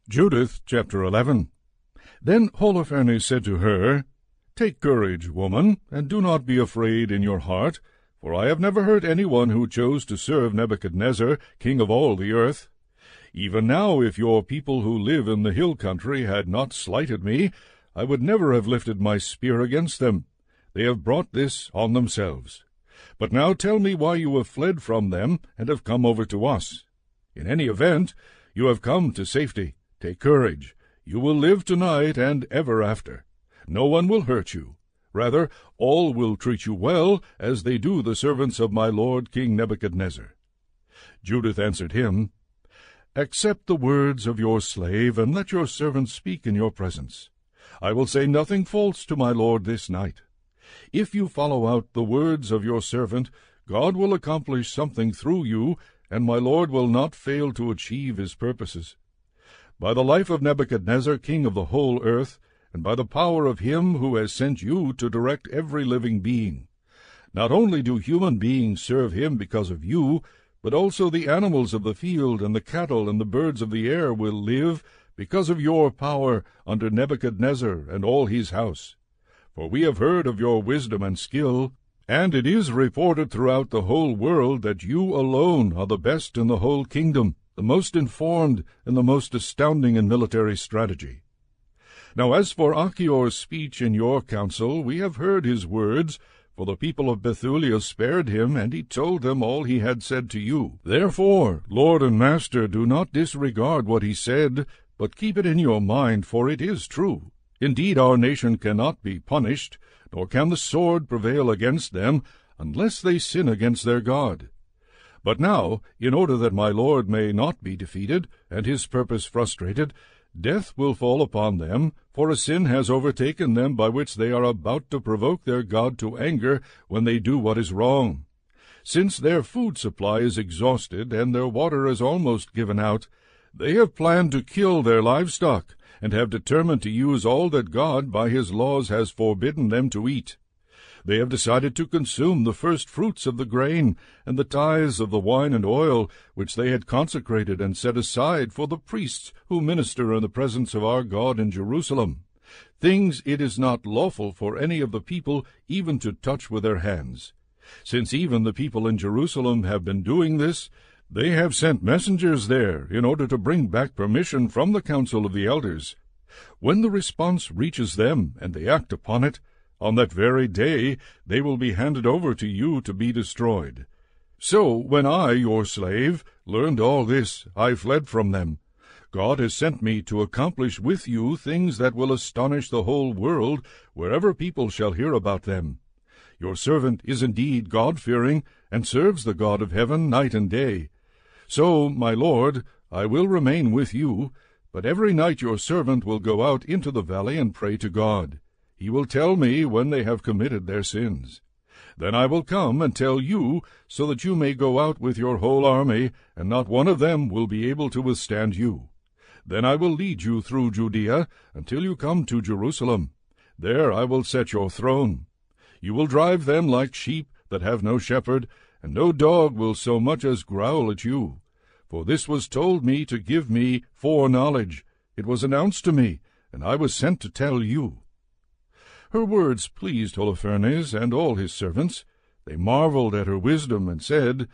Judith chapter 11. Then Holofernes said to her, Take courage, woman, and do not be afraid in your heart, for I have never heard anyone who chose to serve Nebuchadnezzar, king of all the earth. Even now, if your people who live in the hill country had not slighted me, I would never have lifted my spear against them. They have brought this on themselves. But now tell me why you have fled from them and have come over to us. In any event, you have come to safety. Take courage. You will live tonight and ever after. No one will hurt you. Rather, all will treat you well, as they do the servants of my lord King Nebuchadnezzar. Judith answered him, Accept the words of your slave, and let your servant speak in your presence. I will say nothing false to my lord this night. If you follow out the words of your servant, God will accomplish something through you, and my lord will not fail to achieve his purposes. By the life of Nebuchadnezzar, king of the whole earth, and by the power of him who has sent you to direct every living being. Not only do human beings serve him because of you, but also the animals of the field and the cattle and the birds of the air will live because of your power under Nebuchadnezzar and all his house. For we have heard of your wisdom and skill, and it is reported throughout the whole world that you alone are the best in the whole kingdom, the most informed and the most astounding in military strategy. Now as for Achior's speech in your council, we have heard his words, for the people of Bethulia spared him, and he told them all he had said to you. Therefore, Lord and Master, do not disregard what he said, but keep it in your mind, for it is true. Indeed, our nation cannot be punished, nor can the sword prevail against them, unless they sin against their God. But now, in order that my lord may not be defeated, and his purpose frustrated, death will fall upon them, for a sin has overtaken them by which they are about to provoke their God to anger when they do what is wrong. Since their food supply is exhausted, and their water is almost given out, they have planned to kill their livestock, and have determined to use all that God by his laws has forbidden them to eat. They have decided to consume the first fruits of the grain, and the tithes of the wine and oil, which they had consecrated and set aside for the priests who minister in the presence of our God in Jerusalem, things it is not lawful for any of the people even to touch with their hands. Since even the people in Jerusalem have been doing this, they have sent messengers there in order to bring back permission from the council of the elders. When the response reaches them and they act upon it, on that very day they will be handed over to you to be destroyed. So when I, your slave, learned all this, I fled from them. God has sent me to accomplish with you things that will astonish the whole world wherever people shall hear about them. Your servant is indeed God-fearing, and serves the God of heaven night and day. So, my lord, I will remain with you, but every night your servant will go out into the valley and pray to God. He will tell me when they have committed their sins. Then I will come and tell you, so that you may go out with your whole army, and not one of them will be able to withstand you. Then I will lead you through Judea until you come to Jerusalem. There I will set your throne. You will drive them like sheep that have no shepherd, and no dog will so much as growl at you. For this was told me to give me foreknowledge. It was announced to me, and I was sent to tell you. Her words pleased Holofernes and all his servants. They marveled at her wisdom, and said,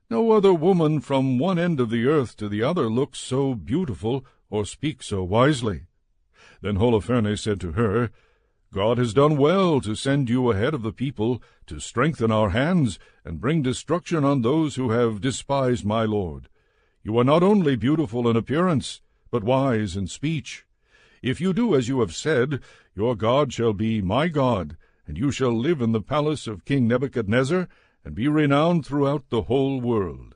No other woman from one end of the earth to the other looks so beautiful or speaks so wisely. Then Holofernes said to her, God has done well to send you ahead of the people, to strengthen our hands, and bring destruction on those who have despised my lord. You are not only beautiful in appearance, but wise in speech. If you do as you have said, your God shall be my God, and you shall live in the palace of King Nebuchadnezzar, and be renowned throughout the whole world.